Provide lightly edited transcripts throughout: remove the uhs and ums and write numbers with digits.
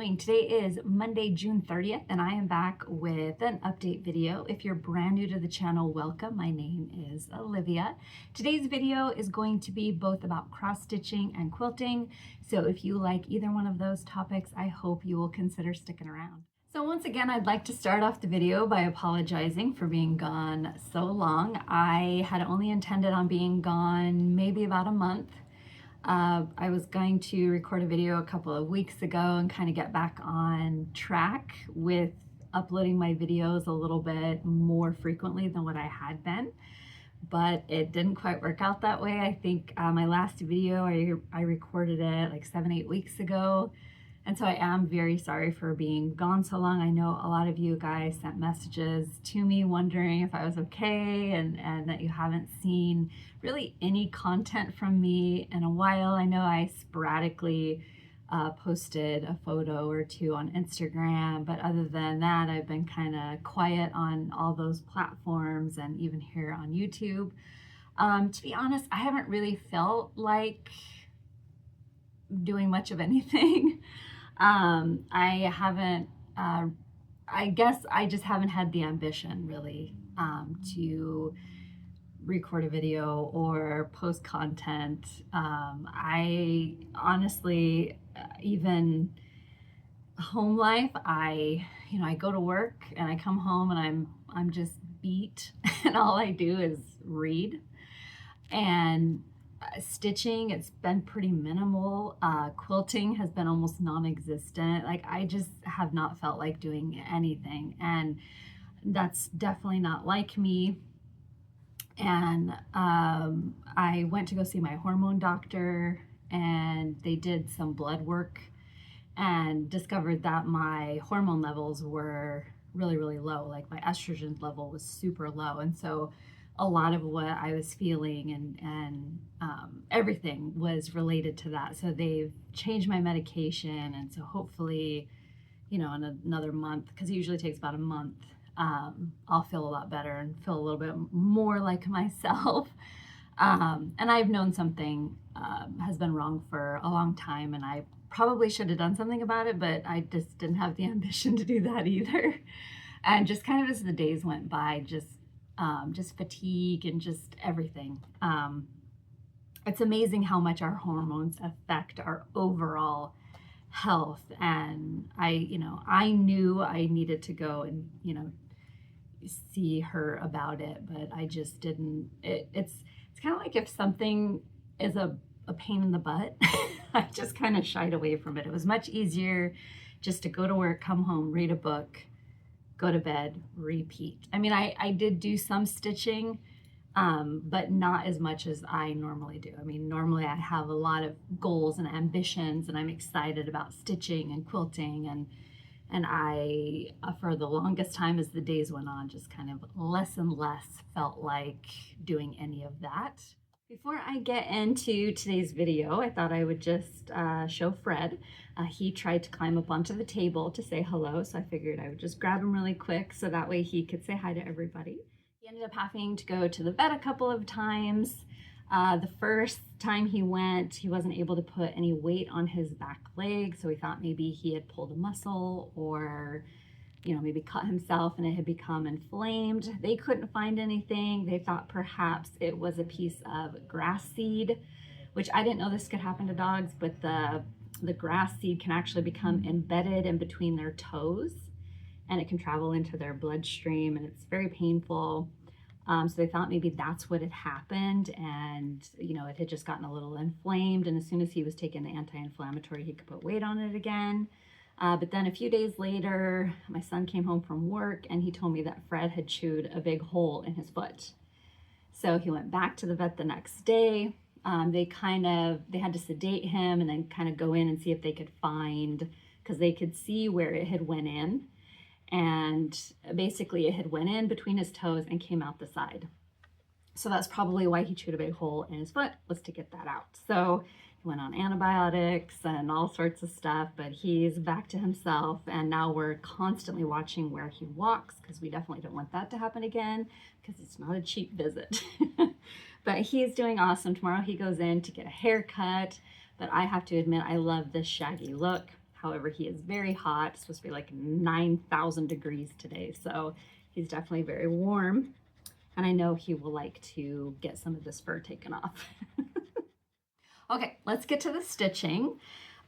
doing? Today is Monday, June 30th, and I am back with an update video. If you're brand new to the channel, welcome. My name is Olivia. Today's video is going to be both about cross-stitching and quilting. So if you like either one of those topics, I hope you will consider sticking around. So once again, I'd like to start off the video by apologizing for being gone so long. I had only intended on being gone maybe about a month. I was going to record a video a couple of weeks ago and kind of get back on track with uploading my videos a little bit more frequently than what I had been, but it didn't quite work out that way. I think my last video, I recorded it like 7-8 weeks ago. And so I am very sorry for being gone so long. I know a lot of you guys sent messages to me wondering if I was okay and that you haven't seen really any content from me in a while. I know I sporadically posted a photo or two on Instagram, but other than that, I've been kind of quiet on all those platforms and even here on YouTube. To be honest, I haven't really felt like doing much of anything. I guess I just haven't had the ambition really to record a video or post content. I honestly, even home life, I go to work and I come home and I'm just beat and all I do is read. And stitching, it's been pretty minimal. Quilting has been almost non-existent. Like, I just have not felt like doing anything, and that's definitely not like me. And I went to go see my hormone doctor, and they did some blood work and discovered that my hormone levels were really, really low. Like, my estrogen level was super low, and so a lot of what I was feeling and everything was related to that. So they've changed my medication, and so hopefully, in another month, because it usually takes about a month, I'll feel a lot better and feel a little bit more like myself. And I've known something has been wrong for a long time, and I probably should have done something about it, but I just didn't have the ambition to do that either. And just kind of as the days went by, just fatigue and just everything. It's amazing how much our hormones affect our overall health. And I knew I needed to go and, see her about it, but I just didn't. It's kind of like if something is a pain in the butt, I just kind of shied away from it. It was much easier just to go to work, come home, read a book, go to bed, repeat. I mean, I did do some stitching, but not as much as I normally do. I mean, normally I have a lot of goals and ambitions, and I'm excited about stitching and quilting, and I, for the longest time as the days went on, just kind of less and less felt like doing any of that. Before I get into today's video, I thought I would just show Fred. He tried to climb up onto the table to say hello, so I figured I would just grab him really quick so that way he could say hi to everybody. He ended up having to go to the vet a couple of times. The first time he went, he wasn't able to put any weight on his back leg, so we thought maybe he had pulled a muscle or maybe cut himself and it had become inflamed. They couldn't find anything. They thought perhaps it was a piece of grass seed, which I didn't know this could happen to dogs, but the grass seed can actually become embedded in between their toes, and it can travel into their bloodstream, and it's very painful. So they thought maybe that's what had happened, and it had just gotten a little inflamed, and as soon as he was taking the anti-inflammatory, he could put weight on it again. But then a few days later, my son came home from work and he told me that Fred had chewed a big hole in his foot. So he went back to the vet the next day. They had to sedate him and then kind of go in and see if they could find, because they could see where it had went in. And basically it had went in between his toes and came out the side. So that's probably why he chewed a big hole in his foot, was to get that out. So he went on antibiotics and all sorts of stuff, but he's back to himself. And now we're constantly watching where he walks, because we definitely don't want that to happen again, because it's not a cheap visit. But he's doing awesome. Tomorrow he goes in to get a haircut, but I have to admit, I love this shaggy look. However, he is very hot. It's supposed to be like 9,000 degrees today. So he's definitely very warm. And I know he will like to get some of this fur taken off. Okay, let's get to the stitching.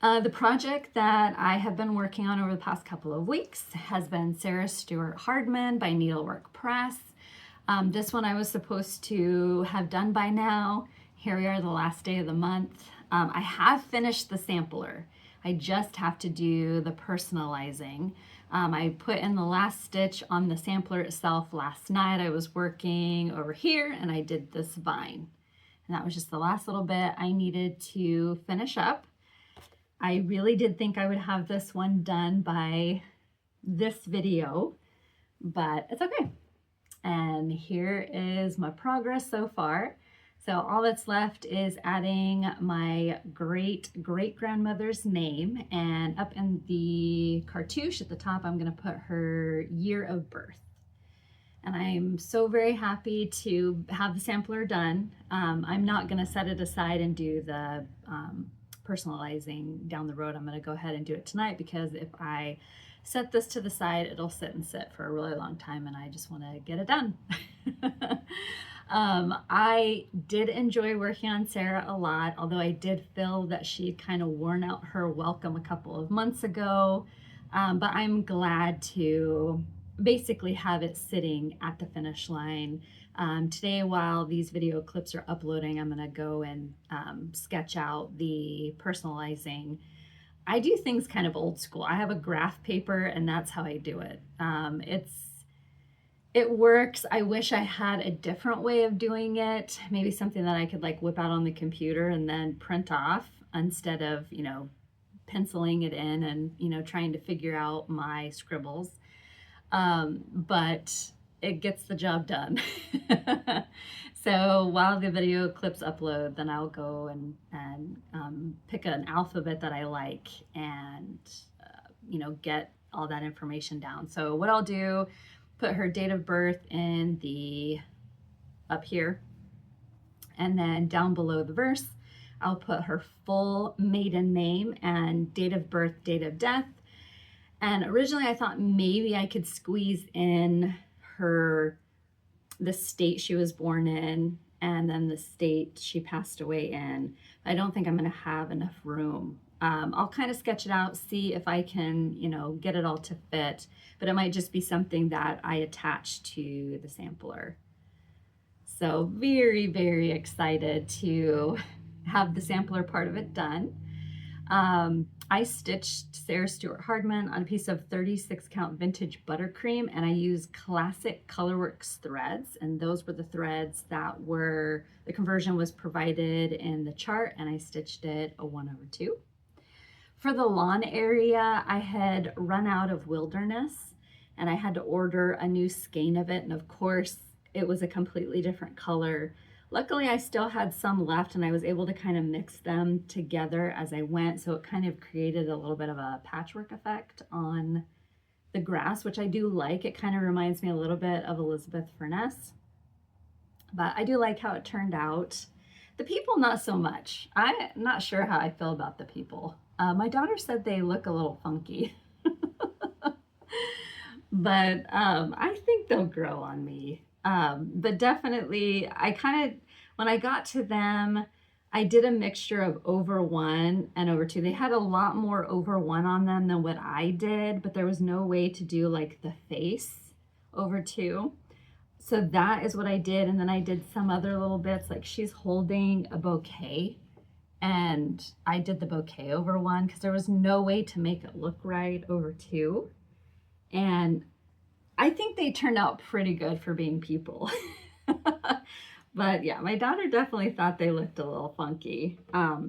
The project that I have been working on over the past couple of weeks has been Sarah Stewart Hardman by Needlework Press. This one I was supposed to have done by now. Here we are, the last day of the month. I have finished the sampler. I just have to do the personalizing. I put in the last stitch on the sampler itself last night. I was working over here and I did this vine. And that was just the last little bit I needed to finish up. I really did think I would have this one done by this video, but it's okay. And here is my progress so far. So all that's left is adding my great-great-grandmother's name, and up in the cartouche at the top, I'm gonna put her year of birth. And I'm so very happy to have the sampler done. I'm not gonna set it aside and do the personalizing down the road. I'm gonna go ahead and do it tonight, because if I set this to the side, it'll sit and sit for a really long time, and I just wanna get it done. I did enjoy working on Sarah a lot, although I did feel that she'd kind of worn out her welcome a couple of months ago, but I'm glad to basically have it sitting at the finish line. Today, while these video clips are uploading, I'm going to go and sketch out the personalizing. I do things kind of old school. I have a graph paper, and that's how I do it. It works. I wish I had a different way of doing it. Maybe something that I could like whip out on the computer and then print off, instead of, you know, penciling it in and, you know, trying to figure out my scribbles. But it gets the job done. So while the video clips upload, then I'll go and pick an alphabet that I like and, you know, get all that information down. So what I'll do, put her date of birth in the up here, and then down below the verse, I'll put her full maiden name and date of birth, date of death. And originally I thought maybe I could squeeze in the state she was born in, and then the state she passed away in. I don't think I'm gonna have enough room. I'll kind of sketch it out, see if I can, you know, get it all to fit, but it might just be something that I attach to the sampler. So very, very excited to have the sampler part of it done. I stitched Sarah Stewart Hardman on a piece of 36 count vintage buttercream, and I used classic Colorworks threads, and those were the threads that were, the conversion was provided in the chart, and I stitched it a 1/2. For the lawn area, I had run out of wilderness, and I had to order a new skein of it, and of course it was a completely different color. Luckily, I still had some left, and I was able to kind of mix them together as I went, so it kind of created a little bit of a patchwork effect on the grass, which I do like. It kind of reminds me a little bit of Elizabeth Furness, but I do like how it turned out. The people, not so much. I'm not sure how I feel about the people. My daughter said they look a little funky, but I think they'll grow on me. But definitely, when I got to them, I did a mixture of over 1 and over 2. They had a lot more over 1 on them than what I did, but there was no way to do like the face over 2. So that is what I did. And then I did some other little bits, like she's holding a bouquet, and I did the bouquet over 1 because there was no way to make it look right over 2. And I think they turned out pretty good for being people. But yeah, my daughter definitely thought they looked a little funky.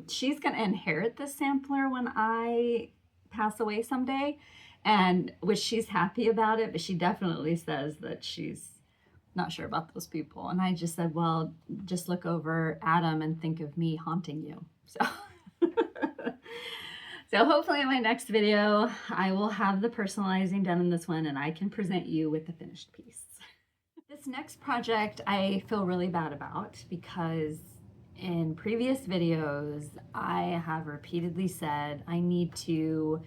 She's gonna inherit this sampler when I pass away someday, and which she's happy about it, but she definitely says that she's not sure about those people. And I just said, well, just look over Adam and think of me haunting you. So so hopefully in my next video, I will have the personalizing done in this one, and I can present you with the finished piece. This next project I feel really bad about, because in previous videos, I have repeatedly said I need to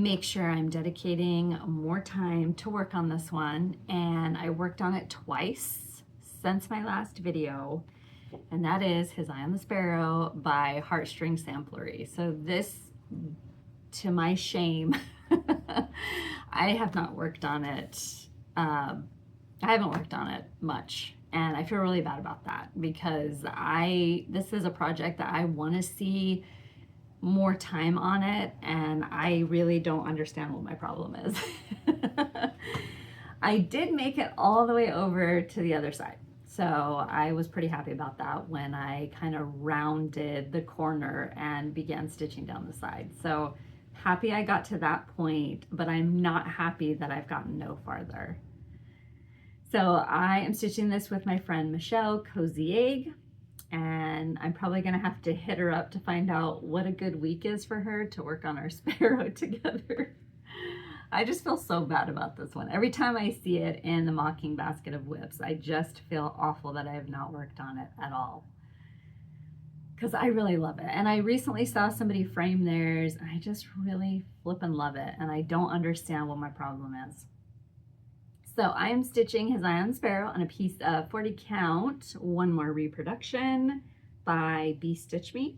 make sure I'm dedicating more time to work on this one. And I worked on it twice since my last video, and that is His Eye on the Sparrow by Heartstring Samplery. So this, to my shame, I have not worked on it. I haven't worked on it much, and I feel really bad about that because this is a project that I want to see more time on it, and I really don't understand what my problem is. I did make it all the way over to the other side, so I was pretty happy about that when I kind of rounded the corner and began stitching down the side. So happy I got to that point, but I'm not happy that I've gotten no farther. So I am stitching this with my friend Michelle, Cozy Egg, and I'm probably gonna have to hit her up to find out what a good week is for her to work on our Sparrow together. I just feel so bad about this one. Every time I see it in the Mocking Basket of Whips, I just feel awful that I have not worked on it at all, because I really love it. And I recently saw somebody frame theirs, and I just really flippin' love it, and I don't understand what my problem is. So I am stitching His Eye on the Sparrow on a piece of 40 count One More Reproduction by Bee Stitch Me,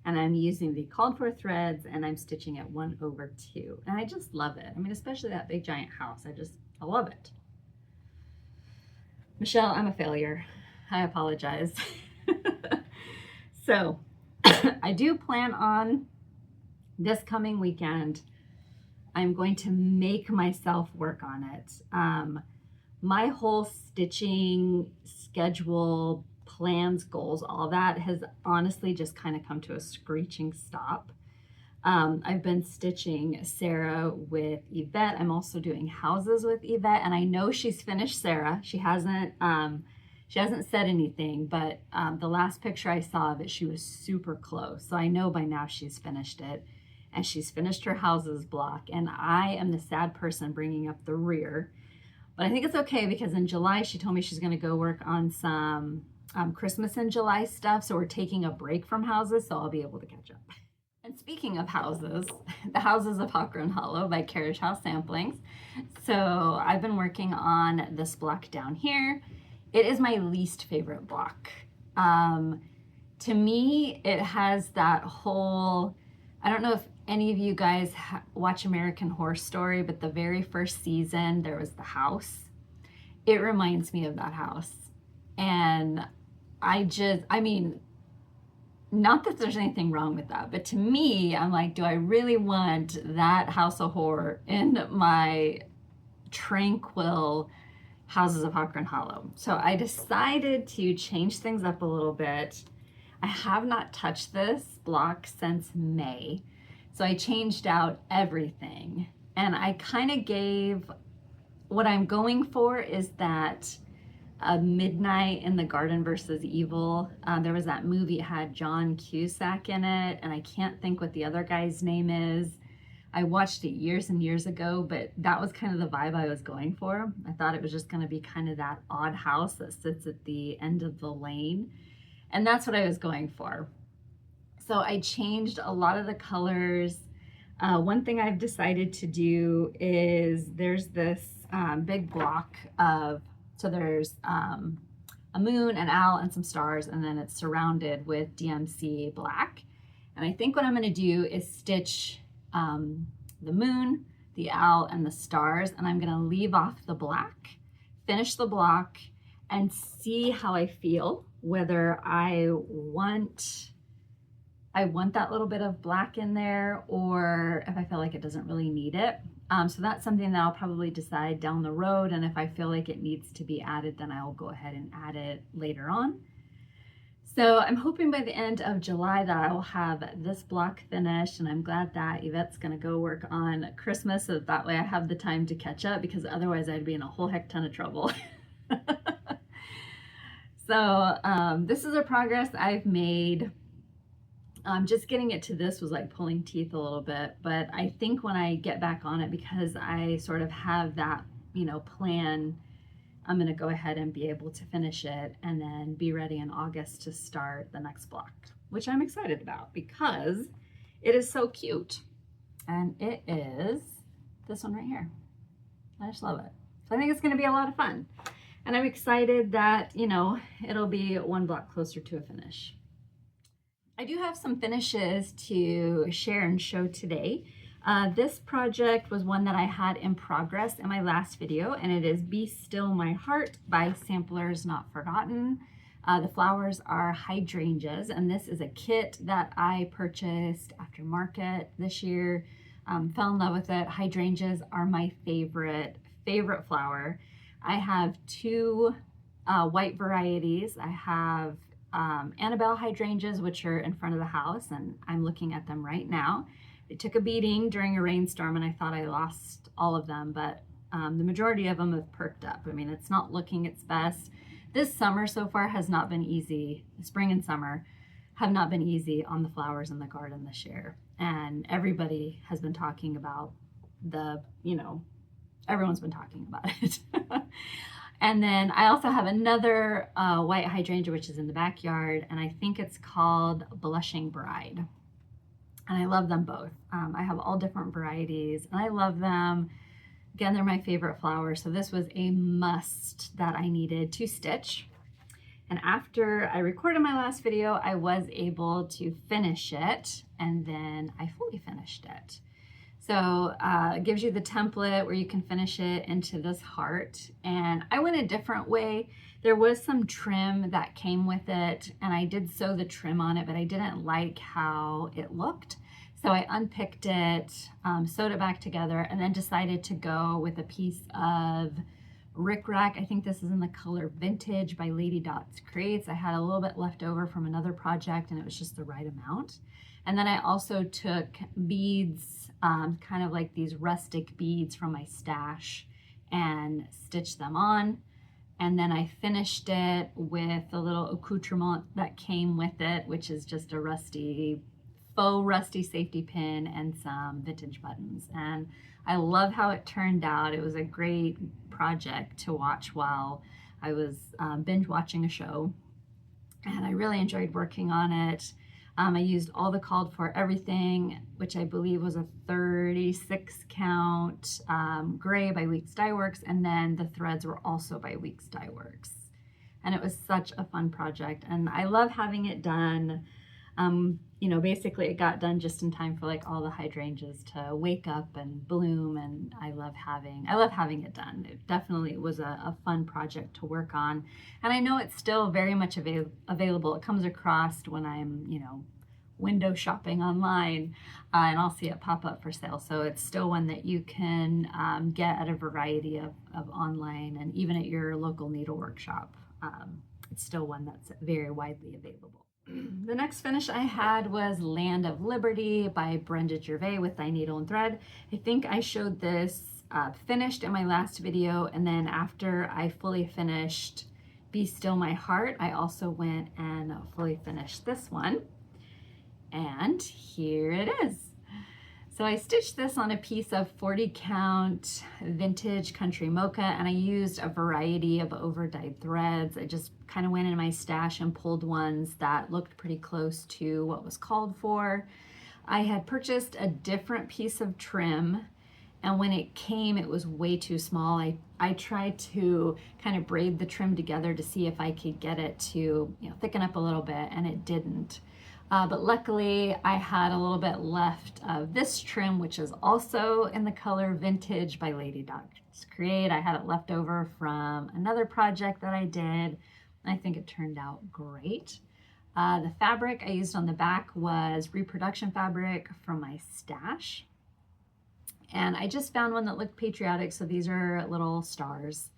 and I'm using the called for threads, and I'm stitching at 1/2, and I just love it. I mean, especially that big giant house. I love it. Michelle, I'm a failure. I apologize. So I do plan on this coming weekend, I'm going to make myself work on it. My whole stitching schedule, plans, goals, all that has honestly just kind of come to a screeching stop. I've been stitching Sarah with Yvette. I'm also doing houses with Yvette, and I know she's finished Sarah. She hasn't said anything, but the last picture I saw of it, she was super close. So I know by now she's finished it, and she's finished her houses block, and I am the sad person bringing up the rear. But I think it's okay because in July she told me she's going to go work on some Christmas in July stuff, so we're taking a break from houses, so I'll be able to catch up. And speaking of houses, the Houses of Hawker and Hollow by Carriage House Samplings. So I've been working on this block down here. It is my least favorite block. To me, it has that whole, I don't know if any of you guys watch American Horror Story, but the very first season, there was the house. It reminds me of that house. And I mean, not that there's anything wrong with that, but to me, I'm like, do I really want that house of horror in my tranquil Houses of Hawker and Hollow? So I decided to change things up a little bit. I have not touched this block since May. So I changed out everything, and I kind of gave, what I'm going for is that Midnight in the Garden versus Evil. There was that movie, it had John Cusack in it, and I can't think what the other guy's name is. I watched it years and years ago, but that was kind of the vibe I was going for. I thought it was just going to be kind of that odd house that sits at the end of the lane, and that's what I was going for. So I changed a lot of the colors. One thing I've decided to do is there's this big block of, so there's a moon, an owl, and some stars, and then it's surrounded with DMC black. And I think what I'm going to do is stitch the moon, the owl, and the stars, and I'm going to leave off the black, finish the block, and see how I feel, whether I want that little bit of black in there, or if I feel like it doesn't really need it. So that's something that I'll probably decide down the road, and if I feel like it needs to be added, then I'll go ahead and add it later on. So I'm hoping by the end of July that I will have this block finished, and I'm glad that Yvette's gonna go work on Christmas, so that way I have the time to catch up, because otherwise I'd be in a whole heck ton of trouble. So this is a progress I've made. Just getting it to this was like pulling teeth a little bit, but I think when I get back on it, because I sort of have that, plan, I'm going to go ahead and be able to finish it and then be ready in August to start the next block, which I'm excited about because it is so cute. And it is this one right here. I just love it. So I think it's going to be a lot of fun. And I'm excited that, you know, it'll be one block closer to a finish. I do have some finishes to share and show today. This project was one that I had in progress in my last video, and it is Be Still My Heart by Samplers Not Forgotten. The flowers are hydrangeas, and this is a kit that I purchased after market this year. Fell in love with it. Hydrangeas are my favorite flower. I have two white varieties. I have Annabelle hydrangeas, which are in front of the house, and I'm looking at them right now. They took a beating during a rainstorm, and I thought I lost all of them, but the majority of them have perked up. I mean, it's not looking its best. This summer so far has not been easy. Spring and summer have not been easy on the flowers in the garden this year. And everybody has been talking about everyone's been talking about it. And then I also have another white hydrangea, which is in the backyard, and I think it's called Blushing Bride. And I love them both. I have all different varieties, and I love them. Again, they're my favorite flowers, so this was a must that I needed to stitch. And after I recorded my last video, I was able to finish it, and then I fully finished it. So it gives you the template where you can finish it into this heart. And I went a different way. There was some trim that came with it, and I did sew the trim on it, but I didn't like how it looked. So I unpicked it, sewed it back together, and then decided to go with a piece of rickrack. I think this is in the color Vintage by Lady Dots Creates. I had a little bit left over from another project, and it was just the right amount. And then I also took beads, kind of like these rustic beads from my stash, and stitched them on. And then I finished it with a little accoutrement that came with it, which is just a faux rusty safety pin and some vintage buttons. And I love how it turned out. It was a great project to watch while I was binge watching a show, and I really enjoyed working on it. I used all the called for everything, which I believe was a 36 count gray by Weeks Dye Works, and then the threads were also by Weeks Dye Works. And it was such a fun project, and I love having it done. Basically it got done just in time for like all the hydrangeas to wake up and bloom, and I love having it done. It definitely was a fun project to work on, and I know it's still very much available. It comes across when I'm window shopping online, and I'll see it pop up for sale. So it's still one that you can get at a variety of online, and even at your local needlework shop. It's still one that's very widely available. The next finish I had was Land of Liberty by Brenda Gervais with Thy Needle and Thread. I think I showed this finished in my last video, and then after I fully finished Be Still My Heart, I also went and fully finished this one. And here it is. So I stitched this on a piece of 40 count Vintage Country Mocha, and I used a variety of overdyed threads. I just kind of went in my stash and pulled ones that looked pretty close to what was called for. I had purchased a different piece of trim, and when it came, it was way too small. I tried to kind of braid the trim together to see if I could get it to thicken up a little bit, and it didn't. But luckily I had a little bit left of this trim, which is also in the color Vintage by Lady Dots Create. I had it left over from another project that I did. I think it turned out great. The fabric I used on the back was reproduction fabric from my stash. And I just found one that looked patriotic, so these are little stars.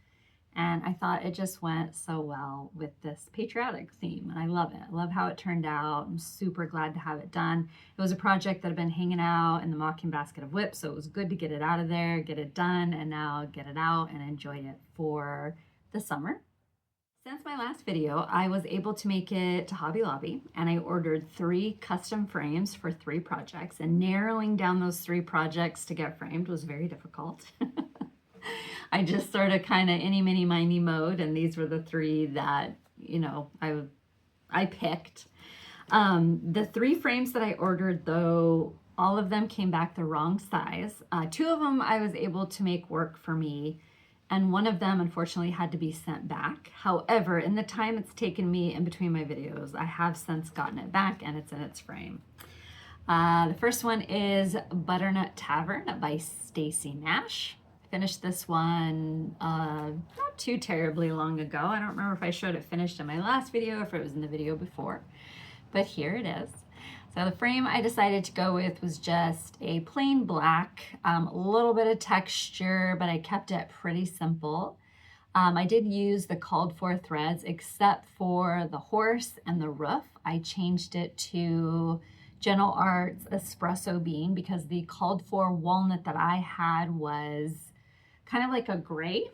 And I thought it just went so well with this patriotic theme, and I love it. I love how it turned out. I'm super glad to have it done. It was a project that had been hanging out in the Mocking Basket of Whips, so it was good to get it out of there, get it done, and now get it out and enjoy it for the summer. Since my last video, I was able to make it to Hobby Lobby, and I ordered 3 custom frames for 3 projects, and narrowing down those 3 projects to get framed was very difficult. I just sort of kind of any, mini, miny mode, and these were the 3 that, I picked. The 3 frames that I ordered, though, all of them came back the wrong size. Two of them I was able to make work for me, and one of them unfortunately had to be sent back. However, in the time it's taken me in between my videos, I have since gotten it back and it's in its frame. The first one is Butternut Tavern by Stacy Nash. Finished this one not too terribly long ago. I don't remember if I showed it finished in my last video or if it was in the video before, but here it is. So the frame I decided to go with was just a plain black, a little bit of texture, but I kept it pretty simple. I did use the called for threads except for the horse and the roof. I changed it to Gentle Arts Espresso Bean because the called for walnut that I had was kind of like a gray,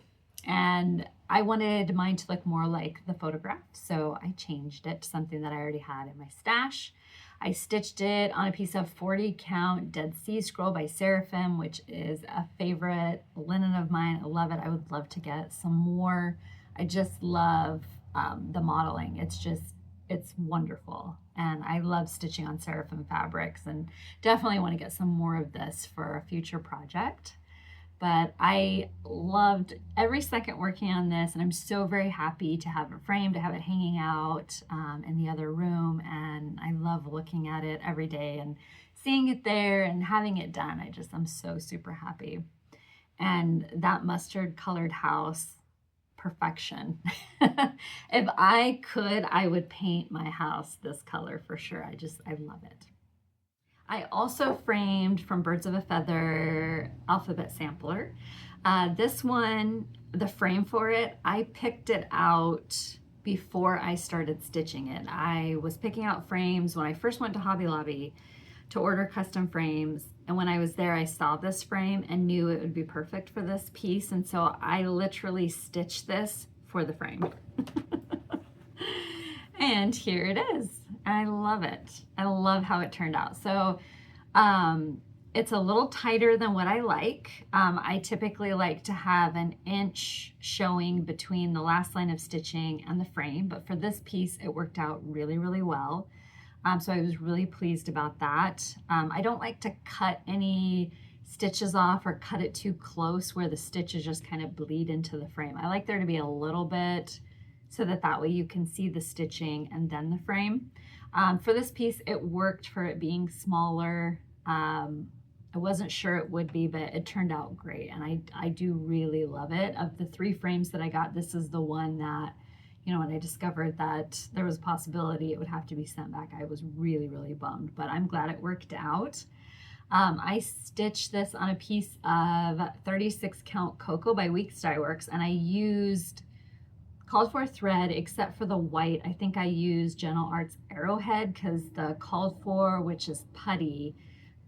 and I wanted mine to look more like the photograph, so I changed it to something that I already had in my stash. I stitched it on a piece of 40 count Dead Sea Scroll by Seraphim, which is a favorite linen of mine. I love it. I would love to get some more. I just love the modeling. It's wonderful. And I love stitching on Seraphim Fabrics and definitely want to get some more of this for a future project. But I loved every second working on this, and I'm so very happy to have it framed, to have it hanging out in the other room, and I love looking at it every day and seeing it there and having it done. I'm so super happy. And that mustard colored house, perfection. If I could, I would paint my house this color for sure. I love it. I also framed from Birds of a Feather Alphabet Sampler. This one, the frame for it, I picked it out before I started stitching it. I was picking out frames when I first went to Hobby Lobby to order custom frames, and when I was there I saw this frame and knew it would be perfect for this piece, and so I literally stitched this for the frame. And here it is. I love it. I love how it turned out. So it's a little tighter than what I like. I typically like to have an inch showing between the last line of stitching and the frame, but for this piece it worked out really, really well. So I was really pleased about that. I don't like to cut any stitches off or cut it too close where the stitches just kind of bleed into the frame. I like there to be a little bit so that way you can see the stitching and then the frame. For this piece, it worked for it being smaller. I wasn't sure it would be, but it turned out great, and I do really love it. Of the 3 frames that I got, this is the one that, you know, when I discovered that there was a possibility it would have to be sent back, I was really, really bummed, but I'm glad it worked out. I stitched this on a piece of 36 count Cocoa by Weeks Dye Works, and I used called for thread except for the white. I think I used Gentle Arts Arrowhead because the called for, which is putty,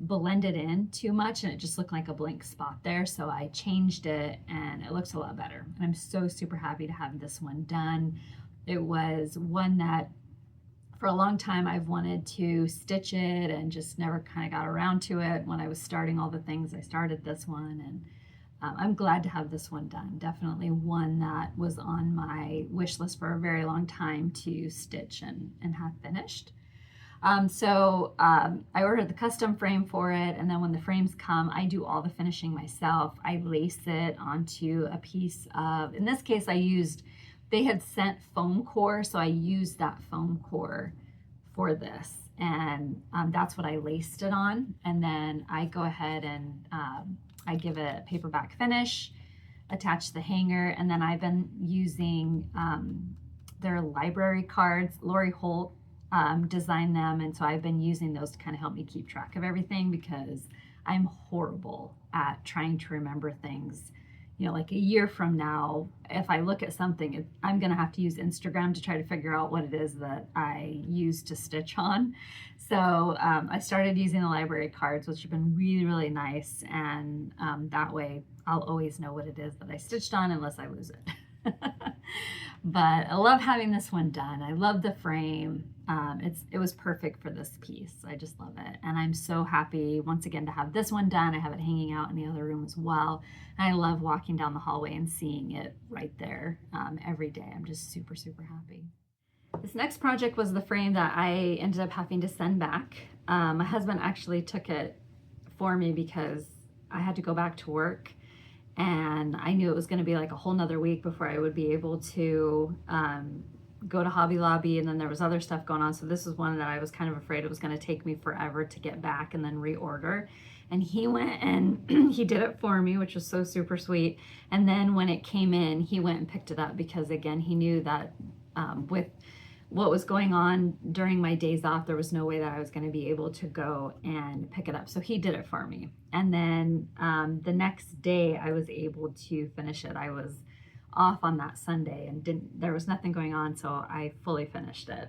blended in too much and it just looked like a blank spot there. So I changed it and it looks a lot better. And I'm so super happy to have this one done. It was one that for a long time I've wanted to stitch it and just never kind of got around to it. When I was starting all the things, I started this one, and I'm glad to have this one done. Definitely one that was on my wish list for a very long time to stitch and have finished. I ordered the custom frame for it, and then when the frames come, I do all the finishing myself. I lace it onto a piece of, in this case they had sent foam core, so I used that foam core for this, and that's what I laced it on, and then I go ahead and I give it a paperback finish, attach the hanger, and then I've been using their library cards. Lori Holt designed them, and so I've been using those to kind of help me keep track of everything because I'm horrible at trying to remember things. You know, like a year from now, if I look at something, I'm going to have to use Instagram to try to figure out what it is that I use to stitch on. So I started using the library cards, which have been really, really nice. And that way I'll always know what it is that I stitched on unless I lose it. But I love having this one done. I love the frame. It was perfect for this piece. I just love it. And I'm so happy once again to have this one done. I have it hanging out in the other room as well. And I love walking down the hallway and seeing it right there every day. I'm just super, super happy. This next project was the frame that I ended up having to send back. My husband actually took it for me because I had to go back to work, and I knew it was going to be like a whole nother week before I would be able to go to Hobby Lobby, and then there was other stuff going on. So this was one that I was kind of afraid it was going to take me forever to get back and then reorder. And he went and he did it for me, which was so super sweet. And then when it came in, he went and picked it up because, again, he knew that with what was going on during my days off, there was no way that I was going to be able to go and pick it up. So he did it for me. And then the next day I was able to finish it. I was off on that Sunday and there was nothing going on, so I fully finished it.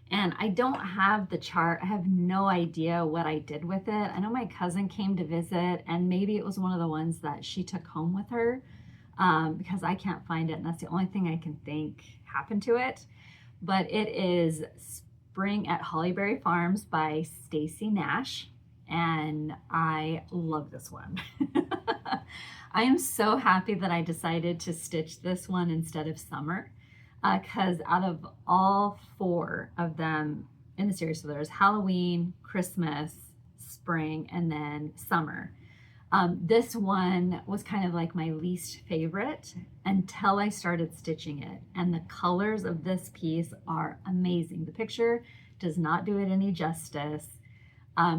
And I don't have the chart. I have no idea what I did with it. I know my cousin came to visit, and maybe it was one of the ones that she took home with her because I can't find it, and that's the only thing I can think happened to it. But it is Spring at Hollyberry Farms by Stacy Nash, and I love this one. I am so happy that I decided to stitch this one instead of summer, because out of all 4 of them in the series, so there's Halloween, Christmas, spring, and then summer. This one was kind of like my least favorite until I started stitching it. And the colors of this piece are amazing. The picture does not do it any justice.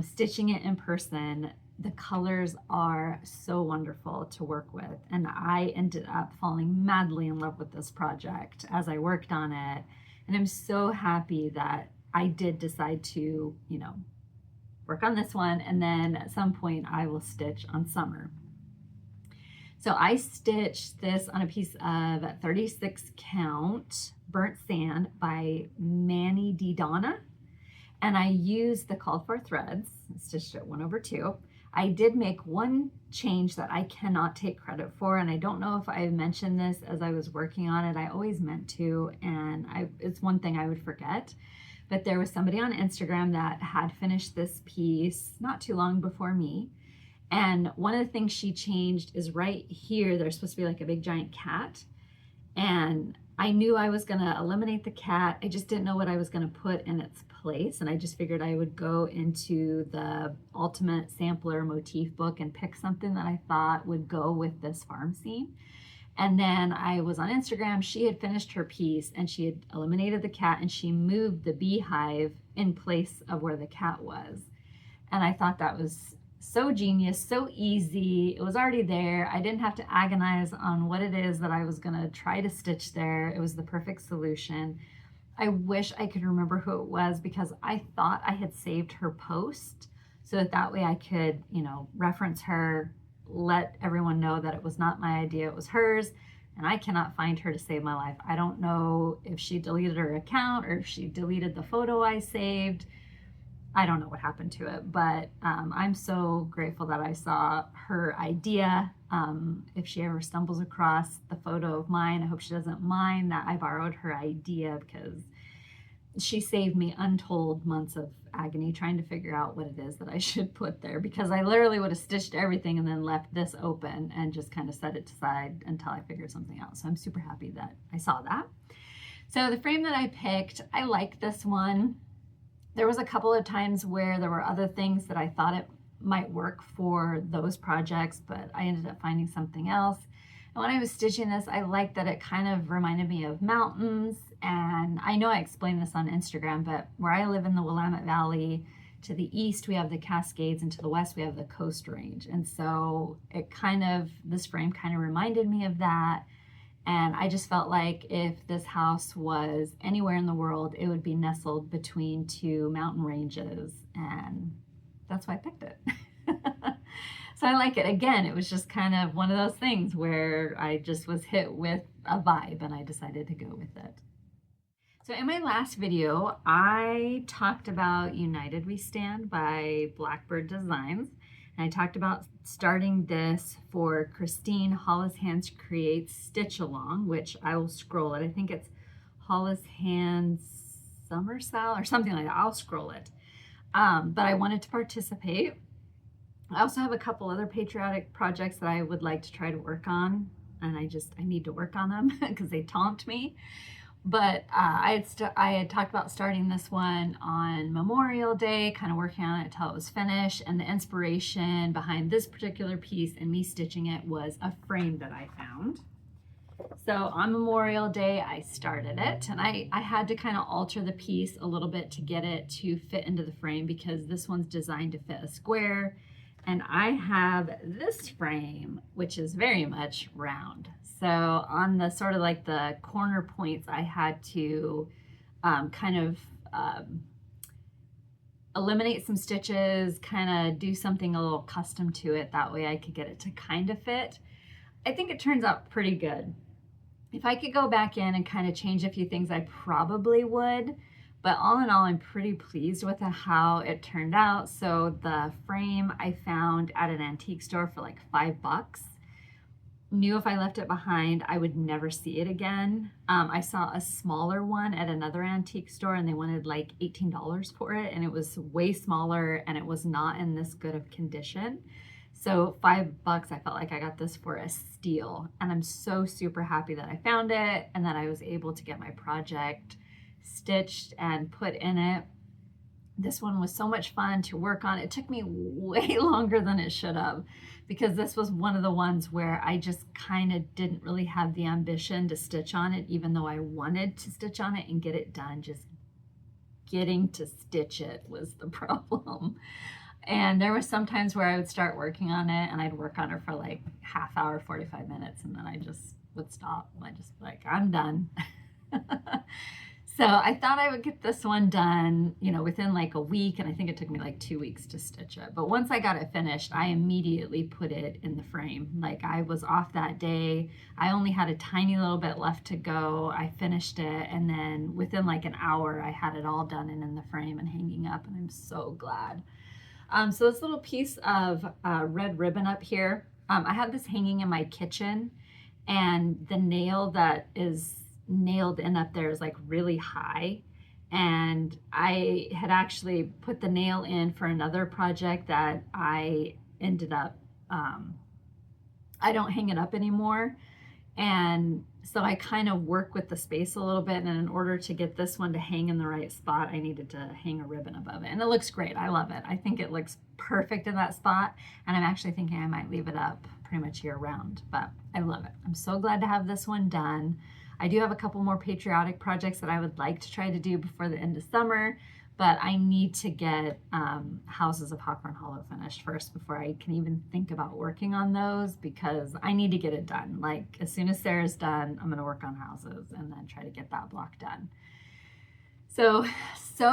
Stitching it in person, the colors are so wonderful to work with. And I ended up falling madly in love with this project as I worked on it. And I'm so happy that I did decide to, work on this one, and then at some point I will stitch on summer. So I stitched this on a piece of 36 count burnt sand by Mani Di Donna, and I used the called for threads, stitched it 1/2. I did make one change that I cannot take credit for, and I don't know if I mentioned this as I was working on it. I always meant to, and it's one thing I would forget. But there was somebody on Instagram that had finished this piece not too long before me. And one of the things she changed is right here, there's supposed to be like a big giant cat. And I knew I was gonna eliminate the cat. I just didn't know what I was gonna put in its place. And I just figured I would go into the Ultimate Sampler motif book and pick something that I thought would go with this farm scene. And then I was on Instagram, she had finished her piece and she had eliminated the cat and she moved the beehive in place of where the cat was. And I thought that was so genius, so easy. It was already there. I didn't have to agonize on what it is that I was gonna try to stitch there. It was the perfect solution. I wish I could remember who it was because I thought I had saved her post so that way I could, reference her, let everyone know that it was not my idea, it was hers, and I cannot find her to save my life. I don't know if she deleted her account or if she deleted the photo I saved. I don't know what happened to it, but I'm so grateful that I saw her idea. If she ever stumbles across the photo of mine, I hope she doesn't mind that I borrowed her idea because she saved me untold months of agony trying to figure out what it is that I should put there, because I literally would have stitched everything and then left this open and just kind of set it aside until I figured something out. So I'm super happy that I saw that. So the frame that I picked, I like this one. There was a couple of times where there were other things that I thought it might work for those projects, but I ended up finding something else. And when I was stitching this, I liked that it kind of reminded me of mountains. And I know I explained this on Instagram, but where I live in the Willamette Valley, to the east we have the Cascades and to the west we have the Coast Range. And so this frame kind of reminded me of that. And I just felt like if this house was anywhere in the world, it would be nestled between 2 mountain ranges. And that's why I picked it. So I like it. Again, it was just kind of one of those things where I just was hit with a vibe and I decided to go with it. So in my last video, I talked about United We Stand by Blackbird Designs. And I talked about starting this for Christine Hollis Hands Creates Stitch Along, which I will scroll it. I think it's Hollis Hands Summer Sale or something like that. I'll scroll it. But I wanted to participate. I also have a couple other patriotic projects that I would like to try to work on. And I need to work on them because they taunt me. But I had talked about starting this one on Memorial Day, kind of working on it until it was finished. And the inspiration behind this particular piece and me stitching it was a frame that I found. So on Memorial Day, I started it, and I had to kind of alter the piece a little bit to get it to fit into the frame, because this one's designed to fit a square. And I have this frame, which is very much round. So on the sort of like the corner points, I had to kind of eliminate some stitches, kind of do something a little custom to it. That way I could get it to kind of fit. I think it turns out pretty good. If I could go back in and kind of change a few things, I probably would. But all in all, I'm pretty pleased with how it turned out. So the frame I found at an antique store for like $5. Knew if I left it behind, I would never see it again. I saw a smaller one at another antique store and they wanted like $18 for it. And it was way smaller and it was not in this good of condition. So $5, I felt like I got this for a steal. And I'm so super happy that I found it and that I was able to get my project stitched and put in it. This one was so much fun to work on. It took me way longer than it should have, because this was one of the ones where I just kind of didn't really have the ambition to stitch on it, even though I wanted to stitch on it and get it done. Just getting to stitch it was the problem. And there were some times where I would start working on it and I'd work on it for like half hour, 45 minutes, and then I just would stop. I just like, I'm done. So I thought I would get this one done, you know, within like a week, and I think it took me like 2 weeks to stitch it. But once I got it finished, I immediately put it in the frame. Like, I was off that day. I only had a tiny little bit left to go. I finished it, and then within like an hour, I had it all done and in the frame and hanging up, and I'm so glad. So this little piece of red ribbon up here, I have this hanging in my kitchen, and the nail that is nailed in up there is like really high, and I had actually put the nail in for another project that I ended up I don't hang it up anymore, and so I kind of work with the space a little bit, and in order to get this one to hang in the right spot, I needed to hang a ribbon above it, and it looks great. I love it. I think it looks perfect in that spot, and I'm actually thinking I might leave it up pretty much year round, but I love it. I'm so glad to have this one done. I do have a couple more patriotic projects that I would like to try to do before the end of summer, but I need to get Houses of Hawthorne Hollow finished first before I can even think about working on those, because I need to get it done. Like, as soon as Sarah's done, I'm gonna work on houses and then try to get that block done. So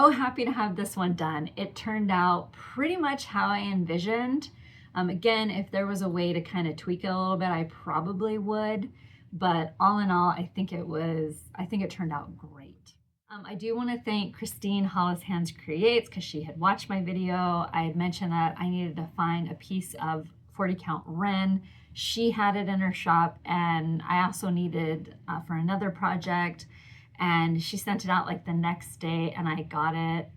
happy to have this one done. It turned out pretty much how I envisioned. Again, if there was a way to kind of tweak it a little bit, I probably would. But all in all, I think it turned out great. I do want to thank Christine Hollis Hands Creates, because she had watched my video. I had mentioned that I needed to find a piece of 40 count Wren. She had it in her shop, and I also needed for another project, and she sent it out like the next day, and I got it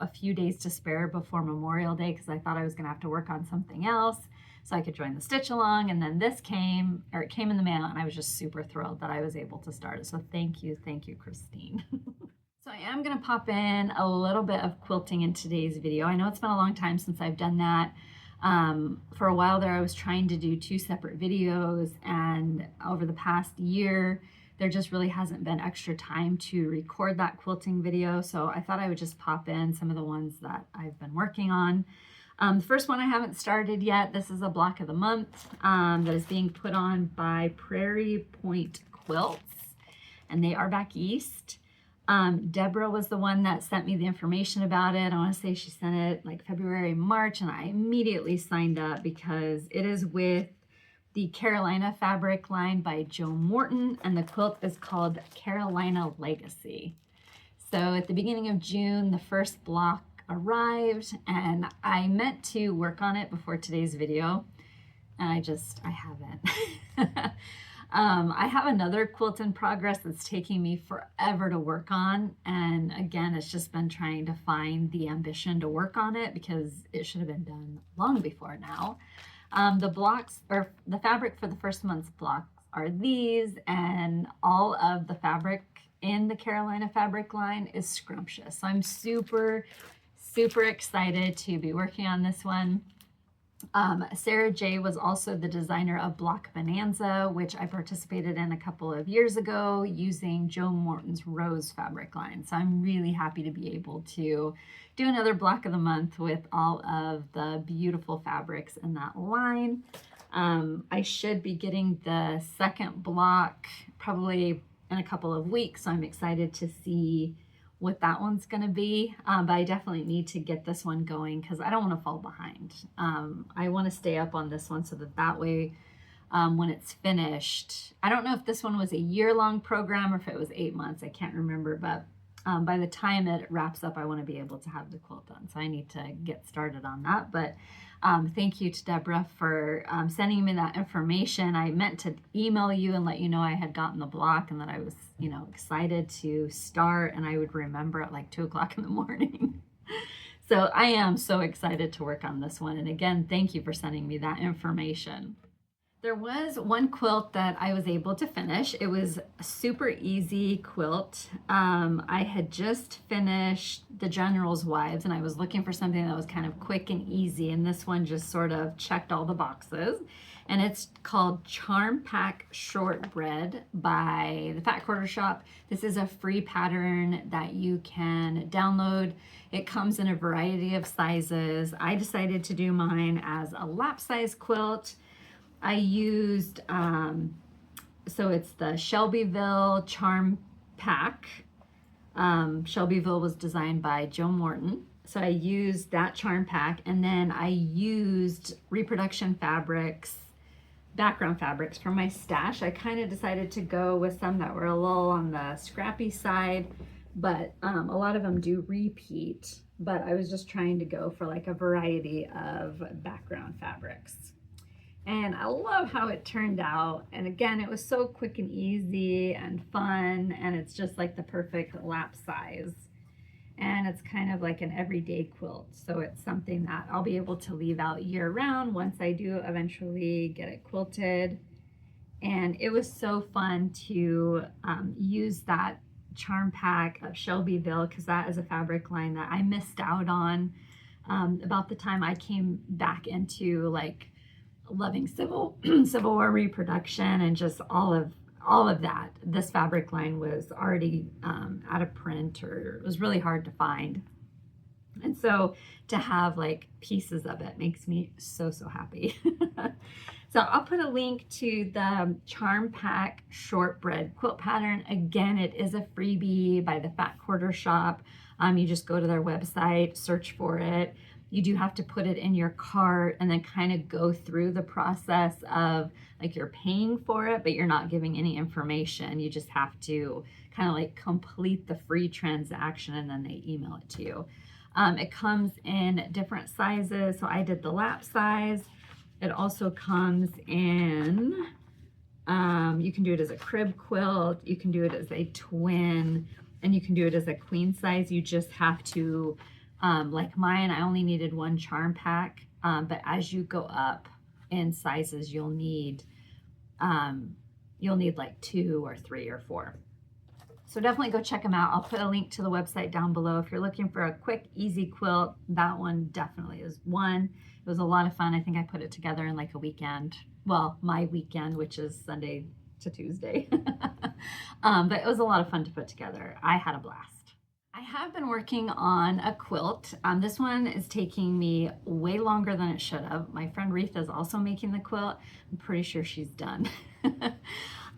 a few days to spare before Memorial Day, because I thought I was going to have to work on something else so I could join the stitch along. And then this came in the mail, and I was just super thrilled that I was able to start it. So thank you, Christine. So I am going to pop in a little bit of quilting in today's video. I know it's been a long time since I've done that. For a while there, I was trying to do 2 separate videos, and over the past year, there just really hasn't been extra time to record that quilting video. So I thought I would just pop in some of the ones that I've been working on. The first one I haven't started yet. This is a block of the month that is being put on by Prairie Point Quilts, and they are back east. Deborah was the one that sent me the information about it. I want to say she sent it like February, March, and I immediately signed up because it is with the Carolina fabric line by Joe Morton, and the quilt is called Carolina Legacy. So at the beginning of June, the first block arrived, and I meant to work on it before today's video, and I haven't. I have another quilt in progress that's taking me forever to work on, and again, it's just been trying to find the ambition to work on it, because it should have been done long before now. The blocks, or the fabric for the first month's blocks, are these, and all of the fabric in the Carolina fabric line is scrumptious. So I'm super, super excited to be working on this one. Sarah J was also the designer of Block Bonanza, which I participated in a couple of years ago using Joe Morton's Rose fabric line. So I'm really happy to be able to do another block of the month with all of the beautiful fabrics in that line. I should be getting the second block probably in a couple of weeks, so I'm excited to see what that one's going to be, but I definitely need to get this one going because I don't want to fall behind. I want to stay up on this one so that way when it's finished, I don't know if this one was a year-long program or if it was 8 months, I can't remember, but by the time it wraps up, I want to be able to have the quilt done, so I need to get started on that. But thank you to Deborah for sending me that information. I meant to email you and let you know I had gotten the block and that I was, you know, excited to start, and I would remember at like 2 o'clock in the morning. So I am so excited to work on this one. And again, thank you for sending me that information. There was one quilt that I was able to finish. It was a super easy quilt. I had just finished the General's Wives and I was looking for something that was kind of quick and easy, and this one just sort of checked all the boxes. And it's called Charm Pack Shortbread by the Fat Quarter Shop. This is a free pattern that you can download. It comes in a variety of sizes. I decided to do mine as a lap size quilt. I used, so it's the Shelbyville Charm Pack. Shelbyville was designed by Joe Morton. So I used that charm pack, and then I used Reproduction Fabrics, background fabrics from my stash. I kind of decided to go with some that were a little on the scrappy side, but a lot of them do repeat. But I was just trying to go for like a variety of background fabrics. And I love how it turned out. And again, it was so quick and easy and fun, and it's just like the perfect lap size. And it's kind of like an everyday quilt. So it's something that I'll be able to leave out year round once I do eventually get it quilted. And it was so fun to use that charm pack of Shelbyville, because that is a fabric line that I missed out on about the time I came back into like loving Civil War reproduction and just all of that. This fabric line was already out of print, or it was really hard to find. And so to have like pieces of it makes me so happy. So I'll put a link to the Charm Pack Shortbread quilt pattern. Again, it is a freebie by the Fat Quarter Shop. You just go to their website, search for it. You do have to put it in your cart and then kind of go through the process of like you're paying for it, but you're not giving any information. You just have to kind of like complete the free transaction and then they email it to you. It comes in different sizes. So I did the lap size. It also comes in, you can do it as a crib quilt, you can do it as a twin, and you can do it as a queen size. You just have to, like mine, I only needed one charm pack, but as you go up in sizes, you'll need like 2 or 3 or 4. So definitely go check them out. I'll put a link to the website down below. If you're looking for a quick, easy quilt, that one definitely is one. It was a lot of fun. I think I put it together in like a weekend. Well, my weekend, which is Sunday to Tuesday. But it was a lot of fun to put together. I had a blast. I have been working on a quilt. This one is taking me way longer than it should have. My friend Retha is also making the quilt. I'm pretty sure she's done.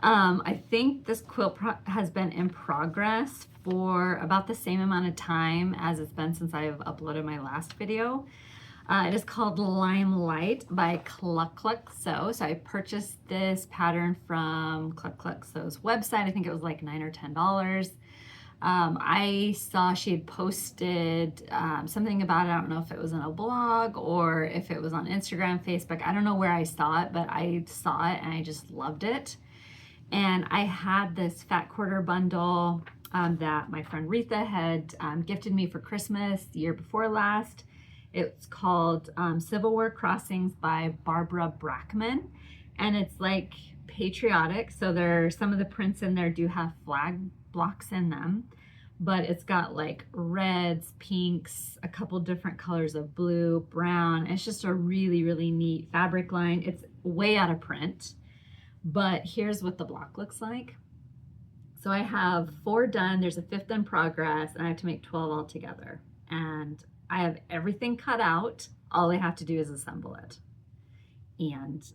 I think this quilt has been in progress for about the same amount of time as it's been since I've uploaded my last video. It is called Limelight by Cluck Cluck Sew. So I purchased this pattern from Cluck Cluck Sew's website. I think it was like $9 or $10. I saw she had posted something about it. I don't know if it was in a blog or if it was on Instagram, Facebook. I don't know where I saw it, but I saw it and I just loved it. And I had this Fat Quarter bundle that my friend Retha had gifted me for Christmas the year before last. It's called Civil War Crossings by Barbara Brackman. And it's like patriotic. So some of the prints in there do have blocks in them, but it's got like reds, pinks, a couple different colors of blue, brown. It's just a really, really neat fabric line. It's way out of print, but here's what the block looks like. So I have 4 done, there's a 5th in progress, and I have to make 12 altogether. And I have everything cut out. All I have to do is assemble it. And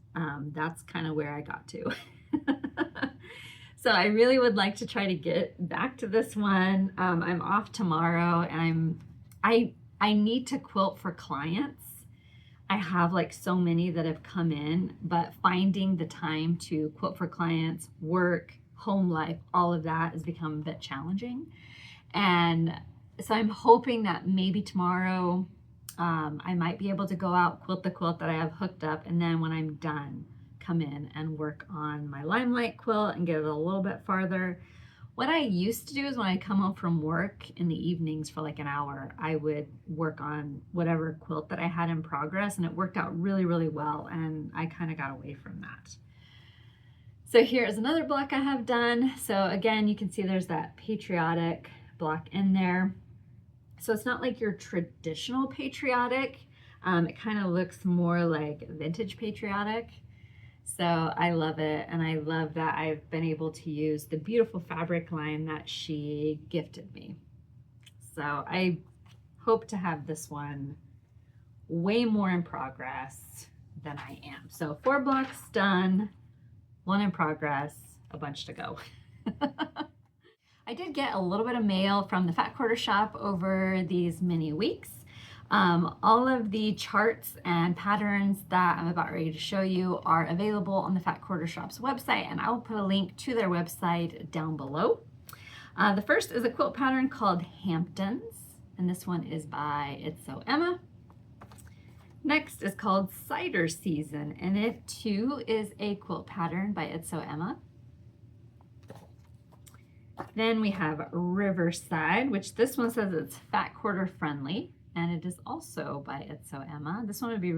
that's kind of where I got to. So I really would like to try to get back to this one. I'm off tomorrow, and I need to quilt for clients. I have like so many that have come in, but finding the time to quilt for clients, work, home life, all of that has become a bit challenging. And so I'm hoping that maybe tomorrow I might be able to go out, quilt the quilt that I have hooked up, and then when I'm done, come in and work on my Limelight quilt and get it a little bit farther. What I used to do is when I come home from work in the evenings for like an hour, I would work on whatever quilt that I had in progress, and it worked out really, really well, and I kind of got away from that. So here's another block I have done. So again, you can see there's that patriotic block in there. So it's not like your traditional patriotic. It kind of looks more like vintage patriotic. So I love it, and I love that I've been able to use the beautiful fabric line that she gifted me. So I hope to have this one way more in progress than I am. So 4 blocks done, 1 in progress, a bunch to go. I did get a little bit of mail from the Fat Quarter Shop over these many weeks. All of the charts and patterns that I'm about ready to show you are available on the Fat Quarter Shop's website, and I will put a link to their website down below. The first is a quilt pattern called Hamptons, and this one is by It's So Emma. Next is called Cider Season, and it too is a quilt pattern by It's So Emma. Then we have Riverside, which this one says it's Fat Quarter friendly, and it is also by It's So Emma. This one would be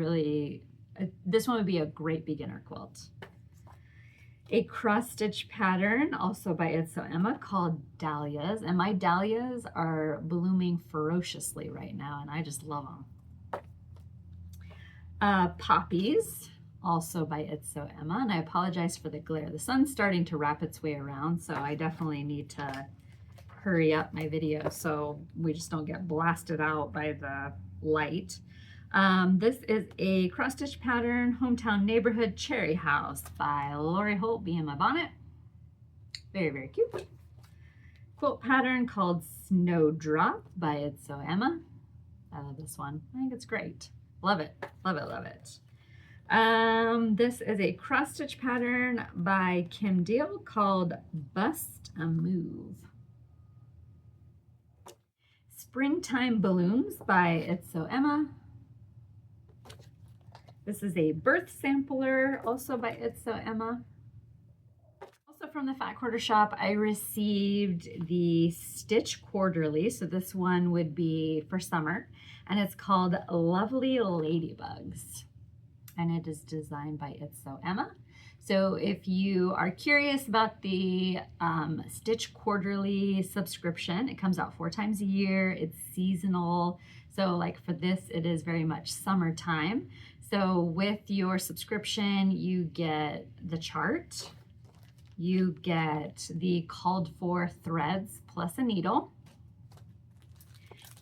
a great beginner quilt. A cross stitch pattern also by It's So Emma called Dahlias, and my dahlias are blooming ferociously right now, and I just love them. Poppies, also by It's So Emma, and I apologize for the glare. The sun's starting to wrap its way around, so I definitely need to hurry up my video so we just don't get blasted out by the light. This is a cross stitch pattern, Hometown Neighborhood Cherry House by Lori Holt, Be In My Bonnet. Very, very cute. Quilt pattern called Snowdrop by It's So Emma. I love this one. I think it's great. Love it, love it, love it. This is a cross stitch pattern by Kim Deal called Bust a Move. Springtime Blooms by It's So Emma. This is a birth sampler, also by It's So Emma. Also from the Fat Quarter Shop, I received the Stitch Quarterly. So this one would be for summer, and it's called Lovely Ladybugs. And it is designed by It's So Emma. So if you are curious about the Stitch Quarterly subscription, it comes out 4 times a year. It's seasonal. So like for this, it is very much summertime. So with your subscription, you get the chart, you get the called for threads plus a needle,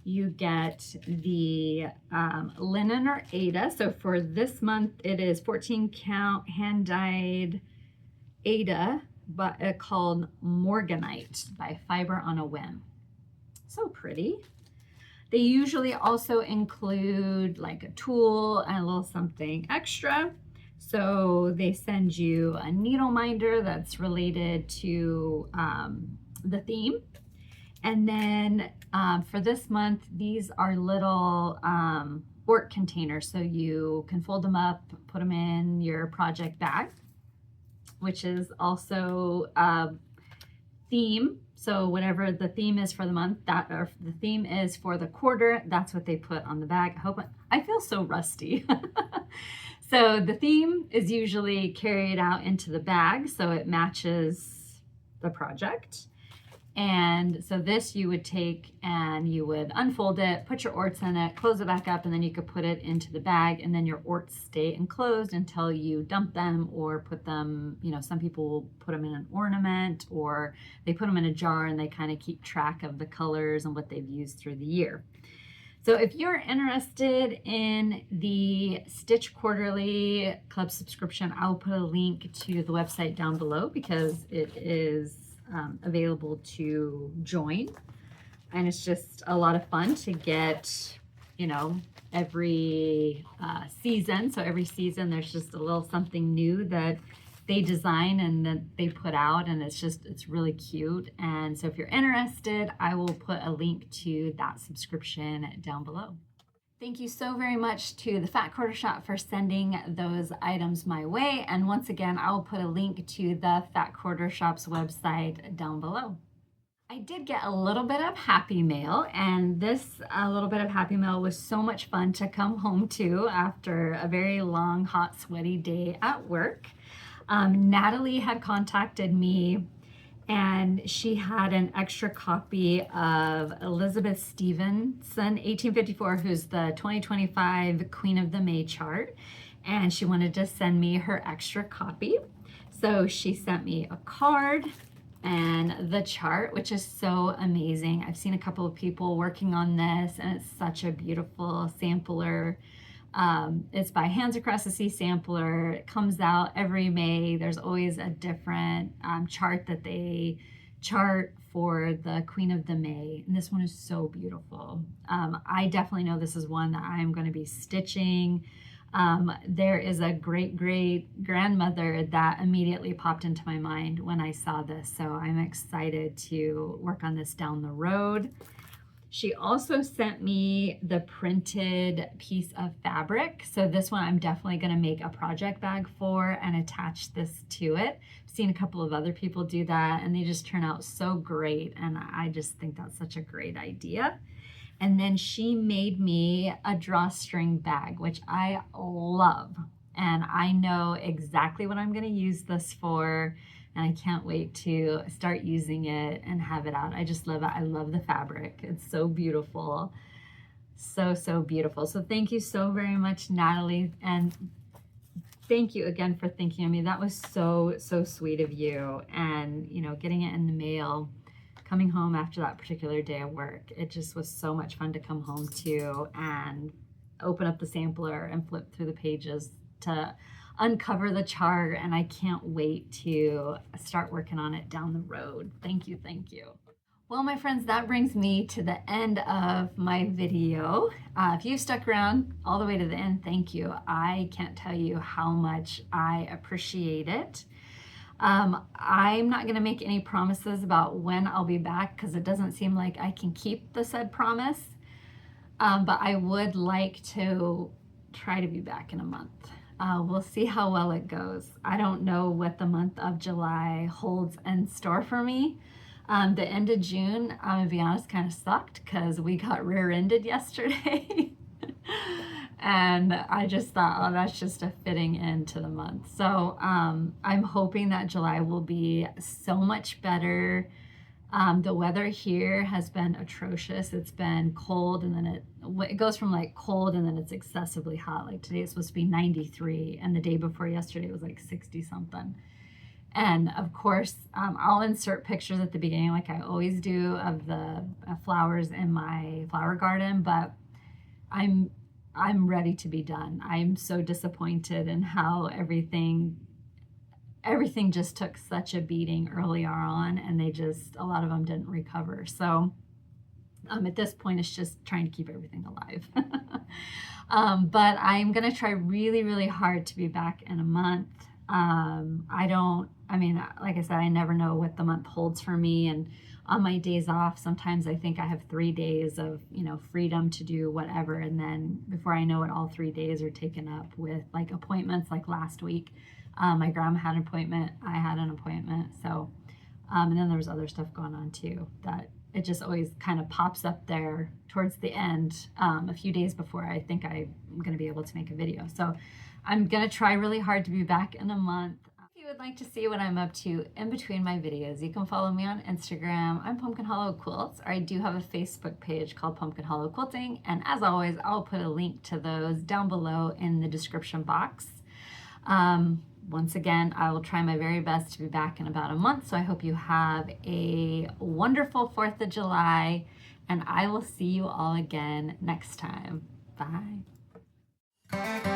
you get the linen or Aida. So for this month, it is 14 count hand dyed Aida, but called Morganite by Fiber on a Whim. So pretty. They usually also include like a tool and a little something extra. So they send you a needle minder that's related to the theme. And then for this month, these are little work containers. So you can fold them up, put them in your project bag, which is also theme. So whatever the theme is for the month, or the theme is for the quarter, that's what they put on the bag. I feel so rusty. So the theme is usually carried out into the bag so it matches the project. And so this you would take and you would unfold it, put your orts in it, close it back up, and then you could put it into the bag, and then your orts stay enclosed until you dump them or put them, you know, some people will put them in an ornament or they put them in a jar and they kind of keep track of the colors and what they've used through the year. So if you're interested in the Stitch Quarterly Club subscription, I'll put a link to the website down below because it is available to join, and it's just a lot of fun to get, you know, every season. So every season there's just a little something new that they design and that they put out, and it's really cute. And so if you're interested, I will put a link to that subscription down below. Thank you so very much to the Fat Quarter Shop for sending those items my way. And once again, I will put a link to the Fat Quarter Shop's website down below. I did get a little bit of happy mail, and this little bit of happy mail was so much fun to come home to after a very long, hot, sweaty day at work. Natalie had contacted me, and she had an extra copy of Elizabeth Stevenson, 1854, who's the 2025 Queen of the May chart, and she wanted to send me her extra copy. So she sent me a card and the chart, which is so amazing. I've seen a couple of people working on this, and it's such a beautiful sampler. It's by Hands Across the Sea Sampler. It comes out every May. There's always a different chart that they chart for the Queen of the May, and this one is so beautiful. I definitely know this is one that I'm going to be stitching. There is a great-great-grandmother that immediately popped into my mind when I saw this, so I'm excited to work on this down the road. She also sent me the printed piece of fabric. So this one I'm definitely going to make a project bag for and attach this to it. I've seen a couple of other people do that, and they just turn out so great, and I just think that's such a great idea. And then she made me a drawstring bag, which I love, and I know exactly what I'm going to use this for. And I can't wait to start using it and have it out. I just love it. I love the fabric. It's so beautiful. So, so beautiful. So thank you so very much, Natalie. And thank you again for thinking of me. That was so, so sweet of you. And, you know, getting it in the mail, coming home after that particular day of work, it just was so much fun to come home to and open up the sampler and flip through the pages to uncover the chart, and I can't wait to start working on it down the road. Thank you, thank you. Well, my friends, that brings me to the end of my video. If you stuck around all the way to the end, thank you. I can't tell you how much I appreciate it. I'm not going to make any promises about when I'll be back because it doesn't seem like I can keep the said promise, but I would like to try to be back in a month. We'll see how well it goes. I don't know what the month of July holds in store for me. The end of June, I'm gonna be honest, kind of sucked because we got rear-ended yesterday. And I just thought, oh, that's just a fitting end to the month. So I'm hoping that July will be so much better. The weather here has been atrocious. It's been cold, and then it goes from like cold and then it's excessively hot. Like today it's supposed to be 93, and the day before yesterday was like 60 something. And of course, I'll insert pictures at the beginning like I always do of the flowers in my flower garden, but I'm ready to be done. I'm so disappointed in how everything just took such a beating earlier on, and a lot of them didn't recover. So at this point, it's just trying to keep everything alive. But I'm going to try really, really hard to be back in a month. Like I said, I never know what the month holds for me. And on my days off, sometimes I think I have 3 days of, freedom to do whatever. And then before I know it, all 3 days are taken up with like appointments. Like last week, my grandma had an appointment. I had an appointment. So, and then there was other stuff going on too, that it just always kind of pops up there towards the end, a few days before I think I'm going to be able to make a video. So I'm going to try really hard to be back in a month. If you would like to see what I'm up to in between my videos, you can follow me on Instagram. I'm Pumpkin Hollow Quilts, or I do have a Facebook page called Pumpkin Hollow Quilting, and as always, I'll put a link to those down below in the description box. Once again, I will try my very best to be back in about a month, so I hope you have a wonderful 4th of July, and I will see you all again next time. Bye.